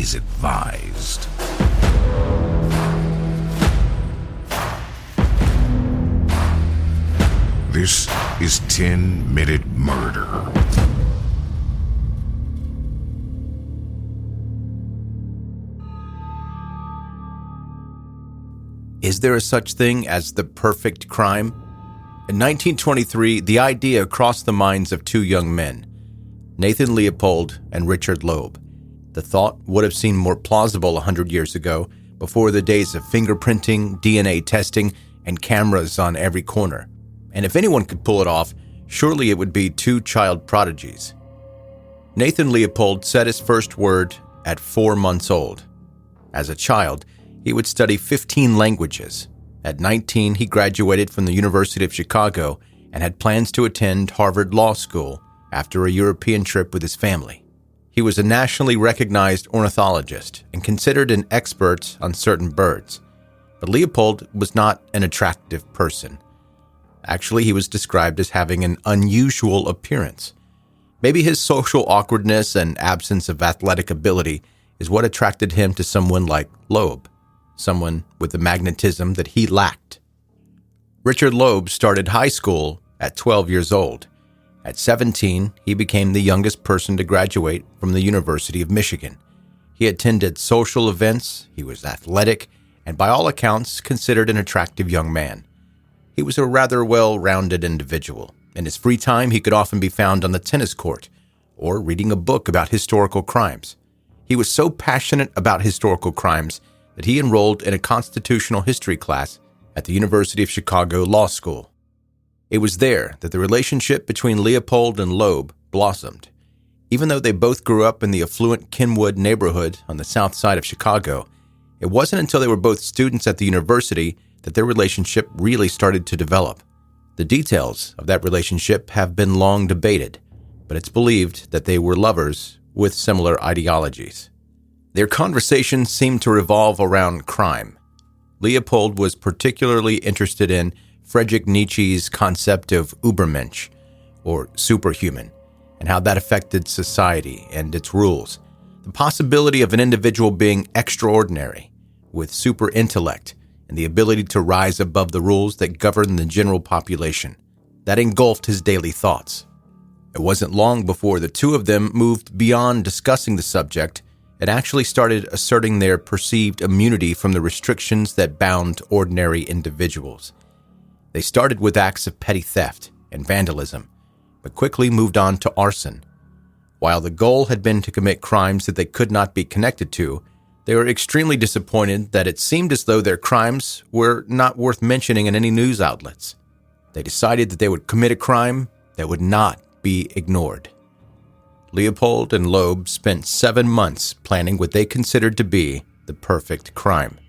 is advised. This is 10-Minute Murder. Is there a such thing as the perfect crime? In 1923, the idea crossed the minds of two young men, Nathan Leopold and Richard Loeb. The thought would have seemed more plausible 100 years ago, before the days of fingerprinting, DNA testing, and cameras on every corner. And if anyone could pull it off, surely it would be two child prodigies. Nathan Leopold said his first word at 4 months old. As a child, he would study 15 languages. At 19, he graduated from the University of Chicago and had plans to attend Harvard Law School after a European trip with his family. He was a nationally recognized ornithologist and considered an expert on certain birds. But Leopold was not an attractive person. Actually, he was described as having an unusual appearance. Maybe his social awkwardness and absence of athletic ability is what attracted him to someone like Loeb, someone with the magnetism that he lacked. Richard Loeb started high school at 12 years old. At 17, he became the youngest person to graduate from the University of Michigan. He attended social events, he was athletic, and by all accounts considered an attractive young man. He was a rather well-rounded individual. In his free time, he could often be found on the tennis court or reading a book about historical crimes. He was so passionate about historical crimes that he enrolled in a constitutional history class at the University of Chicago Law School. It was there that the relationship between Leopold and Loeb blossomed. Even though they both grew up in the affluent Kenwood neighborhood on the south side of Chicago, it wasn't until they were both students at the university that their relationship really started to develop. The details of that relationship have been long debated, but it's believed that they were lovers with similar ideologies. Their conversations seemed to revolve around crime. Leopold was particularly interested in Friedrich Nietzsche's concept of Übermensch, or superhuman, and how that affected society and its rules. The possibility of an individual being extraordinary, with super intellect, and the ability to rise above the rules that govern the general population. That engulfed his daily thoughts. It wasn't long before the two of them moved beyond discussing the subject and actually started asserting their perceived immunity from the restrictions that bound ordinary individuals. They started with acts of petty theft and vandalism, but quickly moved on to arson. While the goal had been to commit crimes that they could not be connected to, they were extremely disappointed that it seemed as though their crimes were not worth mentioning in any news outlets. They decided that they would commit a crime that would not be ignored. Leopold and Loeb spent 7 months planning what they considered to be the perfect crime.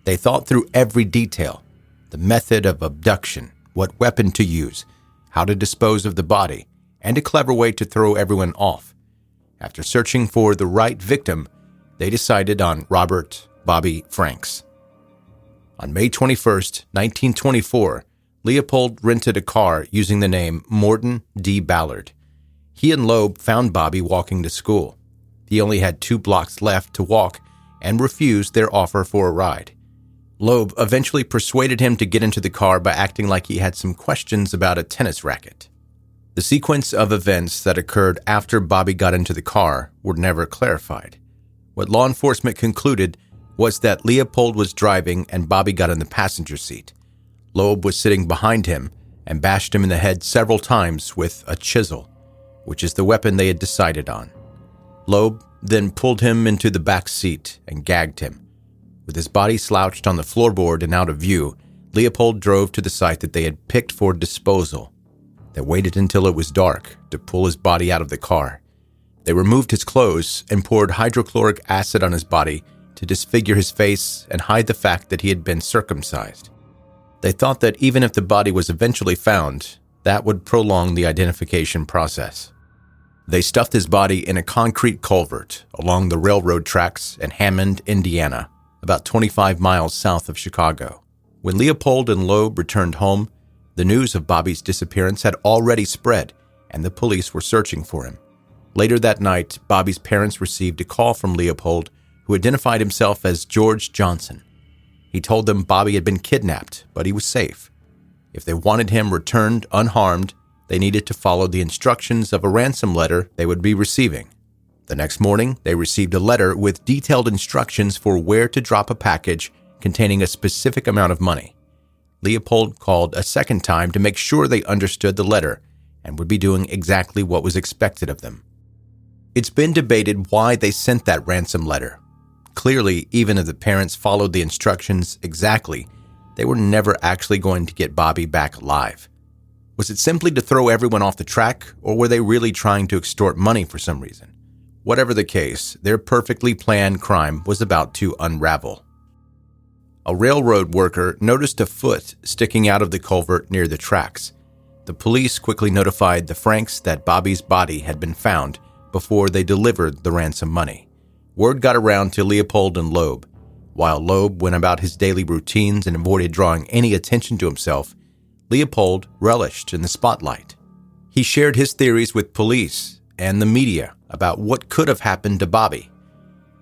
They thought through every detail, the method of abduction, what weapon to use, how to dispose of the body, and a clever way to throw everyone off. After searching for the right victim, they decided on Robert Bobby Franks. On May 21st, 1924, Leopold rented a car using the name Morton D. Ballard. He and Loeb found Bobby walking to school. He only had 2 blocks left to walk and refused their offer for a ride. Loeb eventually persuaded him to get into the car by acting like he had some questions about a tennis racket. The sequence of events that occurred after Bobby got into the car were never clarified. What law enforcement concluded was that Leopold was driving and Bobby got in the passenger seat. Loeb was sitting behind him and bashed him in the head several times with a chisel, which is the weapon they had decided on. Loeb then pulled him into the back seat and gagged him. With his body slouched on the floorboard and out of view, Leopold drove to the site that they had picked for disposal. They waited until it was dark to pull his body out of the car. They removed his clothes and poured hydrochloric acid on his body to disfigure his face and hide the fact that he had been circumcised. They thought that even if the body was eventually found, that would prolong the identification process. They stuffed his body in a concrete culvert along the railroad tracks in Hammond, Indiana, about 25 miles south of Chicago. When Leopold and Loeb returned home, the news of Bobby's disappearance had already spread, and the police were searching for him. Later that night, Bobby's parents received a call from Leopold who identified himself as George Johnson. He told them Bobby had been kidnapped, but he was safe. If they wanted him returned unharmed, they needed to follow the instructions of a ransom letter they would be receiving. The next morning, they received a letter with detailed instructions for where to drop a package containing a specific amount of money. Leopold called a second time to make sure they understood the letter and would be doing exactly what was expected of them. It's been debated why they sent that ransom letter. Clearly, even if the parents followed the instructions exactly, they were never actually going to get Bobby back alive. Was it simply to throw everyone off the track, or were they really trying to extort money for some reason? Whatever the case, their perfectly planned crime was about to unravel. A railroad worker noticed a foot sticking out of the culvert near the tracks. The police quickly notified the Franks that Bobby's body had been found before they delivered the ransom money. Word got around to Leopold and Loeb. While Loeb went about his daily routines and avoided drawing any attention to himself, Leopold relished in the spotlight. He shared his theories with police and the media about what could have happened to Bobby.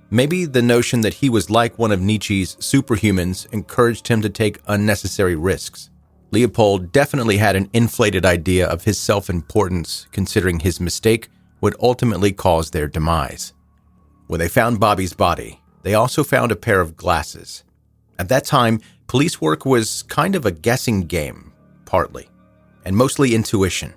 Maybe the notion that he was like one of Nietzsche's superhumans encouraged him to take unnecessary risks. Leopold definitely had an inflated idea of his self-importance, considering his mistake would ultimately cause their demise. When they found Bobby's body, they also found a pair of glasses. At that time, police work was kind of a guessing game, partly, and mostly intuition.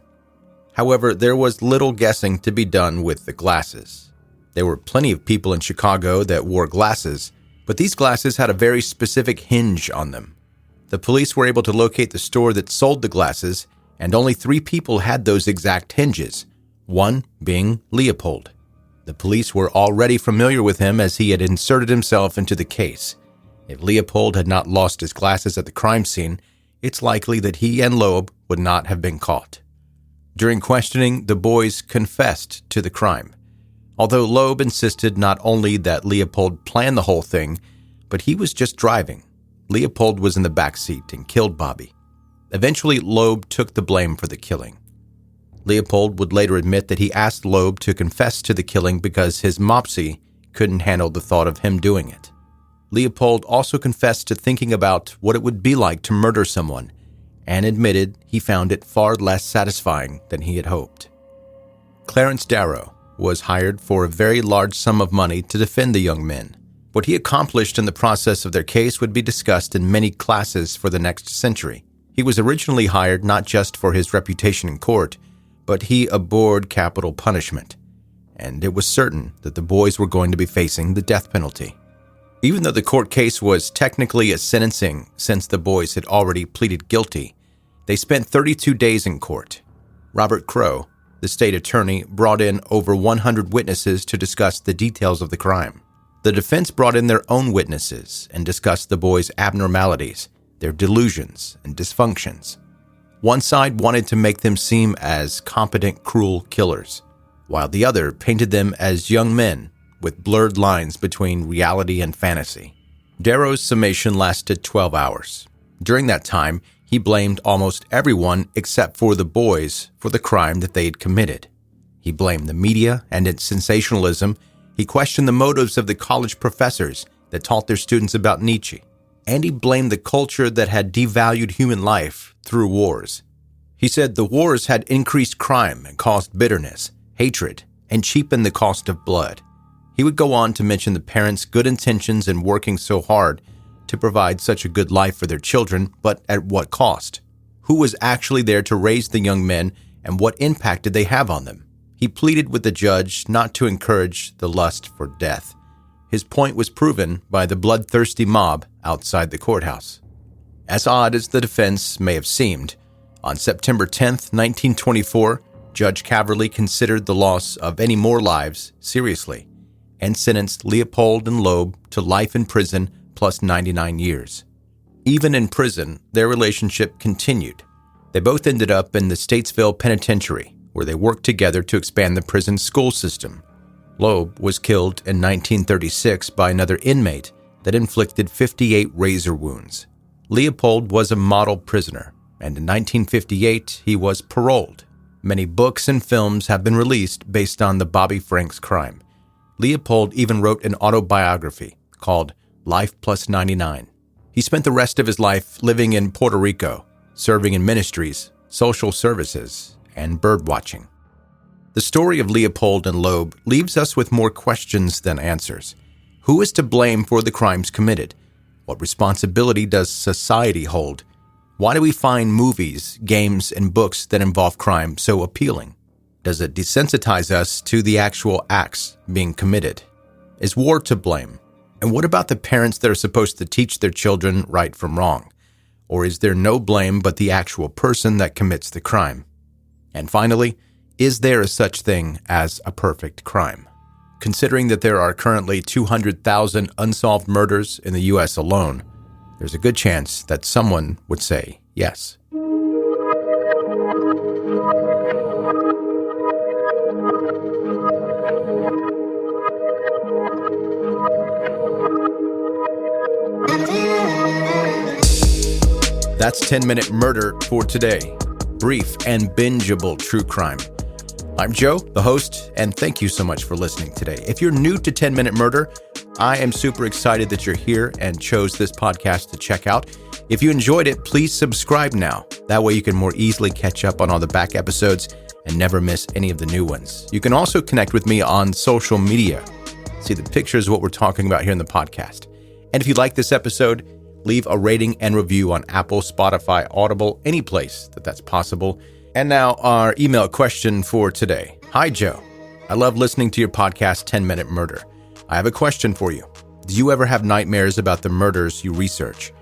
However, there was little guessing to be done with the glasses. There were plenty of people in Chicago that wore glasses, but these glasses had a very specific hinge on them. The police were able to locate the store that sold the glasses, and only 3 people had those exact hinges, one being Leopold. The police were already familiar with him as he had inserted himself into the case. If Leopold had not lost his glasses at the crime scene, it's likely that he and Loeb would not have been caught. During questioning, the boys confessed to the crime. Although Loeb insisted not only that Leopold planned the whole thing, but he was just driving. Leopold was in the back seat and killed Bobby. Eventually, Loeb took the blame for the killing. Leopold would later admit that he asked Loeb to confess to the killing because his mopsy couldn't handle the thought of him doing it. Leopold also confessed to thinking about what it would be like to murder someone and admitted he found it far less satisfying than he had hoped. Clarence Darrow was hired for a very large sum of money to defend the young men. What he accomplished in the process of their case would be discussed in many classes for the next century. He was originally hired not just for his reputation in court, but he abhorred capital punishment, and it was certain that the boys were going to be facing the death penalty. Even though the court case was technically a sentencing since the boys had already pleaded guilty, they spent 32 days in court. Robert Crowe, the state attorney, brought in over 100 witnesses to discuss the details of the crime. The defense brought in their own witnesses and discussed the boys' abnormalities, their delusions and dysfunctions. One side wanted to make them seem as competent, cruel killers, while the other painted them as young men with blurred lines between reality and fantasy. Darrow's summation lasted 12 hours. During that time, he blamed almost everyone except for the boys for the crime that they had committed. He blamed the media and its sensationalism. He questioned the motives of the college professors that taught their students about Nietzsche. And he blamed the culture that had devalued human life through wars. He said the wars had increased crime and caused bitterness, hatred, and cheapened the cost of blood. He would go on to mention the parents' good intentions in working so hard to provide such a good life for their children, but at what cost? Who was actually there to raise the young men, and what impact did they have on them? He pleaded with the judge not to encourage the lust for death. His point was proven by the bloodthirsty mob outside the courthouse. As odd as the defense may have seemed, on September 10, 1924, Judge Caverly considered the loss of any more lives seriously and sentenced Leopold and Loeb to life in prison plus 99 years. Even in prison, their relationship continued. They both ended up in the Statesville Penitentiary, where they worked together to expand the prison school system. Loeb was killed in 1936 by another inmate that inflicted 58 razor wounds. Leopold was a model prisoner, and in 1958 he was paroled. Many books and films have been released based on the Bobby Franks crime. Leopold even wrote an autobiography called Life Plus 99. He spent the rest of his life living in Puerto Rico, serving in ministries, social services, and bird watching. The story of Leopold and Loeb leaves us with more questions than answers. Who is to blame for the crimes committed? What responsibility does society hold? Why do we find movies, games, and books that involve crime so appealing? Does it desensitize us to the actual acts being committed? Is war to blame? And what about the parents that are supposed to teach their children right from wrong? Or is there no blame but the actual person that commits the crime? And finally, is there a such thing as a perfect crime? Considering that there are currently 200,000 unsolved murders in the U.S. alone, there's a good chance that someone would say yes. That's 10-Minute Murder for today. Brief and bingeable true crime. I'm Joe, the host, and thank you so much for listening today. If you're new to 10-Minute Murder, I am super excited that you're here and chose this podcast to check out. If you enjoyed it, please subscribe now. That way you can more easily catch up on all the back episodes and never miss any of the new ones. You can also connect with me on social media. See the pictures of what we're talking about here in the podcast. And if you like this episode, leave a rating and review on Apple, Spotify, Audible, any place that's possible. And now our email question for today. Hi, Joe. I love listening to your podcast, 10-Minute Murder. I have a question for you. Do you ever have nightmares about the murders you research?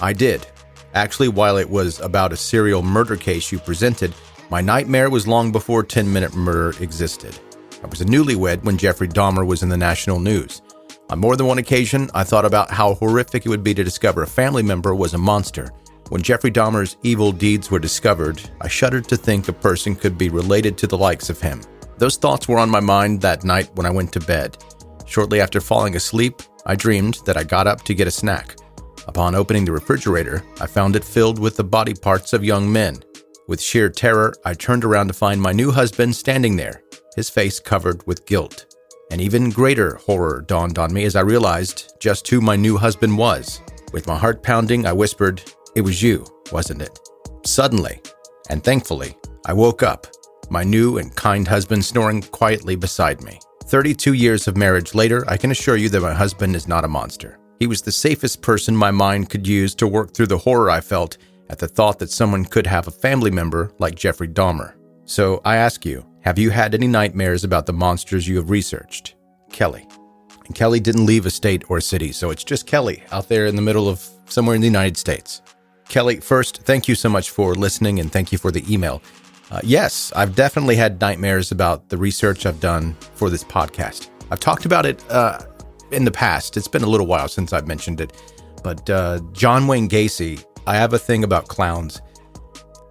I did. Actually, while it was about a serial murder case you presented, my nightmare was long before 10-Minute Murder existed. I was a newlywed when Jeffrey Dahmer was in the national news. On more than one occasion, I thought about how horrific it would be to discover a family member was a monster. When Jeffrey Dahmer's evil deeds were discovered, I shuddered to think a person could be related to the likes of him. Those thoughts were on my mind that night when I went to bed. Shortly after falling asleep, I dreamed that I got up to get a snack. Upon opening the refrigerator, I found it filled with the body parts of young men. With sheer terror, I turned around to find my new husband standing there, his face covered with guilt. An even greater horror dawned on me as I realized just who my new husband was. With my heart pounding, I whispered, "It was you, wasn't it?" Suddenly, and thankfully, I woke up, my new and kind husband snoring quietly beside me. 32 years of marriage later, I can assure you that my husband is not a monster. He was the safest person my mind could use to work through the horror I felt at the thought that someone could have a family member like Jeffrey Dahmer. So I ask you, have you had any nightmares about the monsters you have researched? Kelly. And Kelly didn't leave a state or a city, so it's just Kelly out there in the middle of somewhere in the United States. Kelly, first, thank you so much for listening and thank you for the email. Yes, I've definitely had nightmares about the research I've done for this podcast. I've talked about it in the past. It's been a little while since I've mentioned it. But John Wayne Gacy, I have a thing about clowns.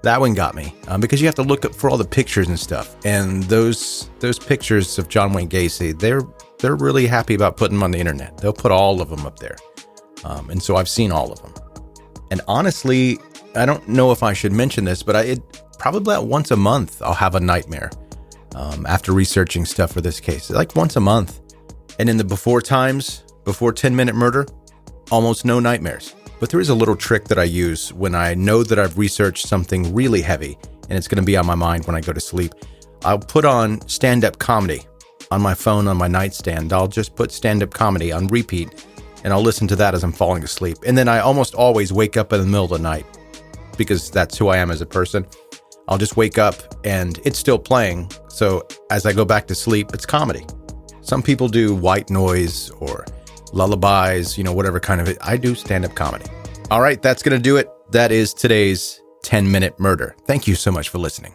That one got me because you have to look up for all the pictures and stuff. And those pictures of John Wayne Gacy, they're really happy about putting them on the internet. They'll put all of them up there. And so I've seen all of them. And honestly, I don't know if I should mention this, but probably about once a month, I'll have a nightmare after researching stuff for this case. Like once a month. And in the before times, before 10-Minute Murder, almost no nightmares. But there is a little trick that I use when I know that I've researched something really heavy and it's going to be on my mind when I go to sleep. I'll put on stand-up comedy on my phone on my nightstand. I'll just put stand-up comedy on repeat and I'll listen to that as I'm falling asleep. And then I almost always wake up in the middle of the night because that's who I am as a person. I'll just wake up and it's still playing. So as I go back to sleep, it's comedy. Some people do white noise or lullabies, whatever kind of it. I do stand-up comedy. All right, that's going to do it. That is today's 10-Minute Murder. Thank you so much for listening.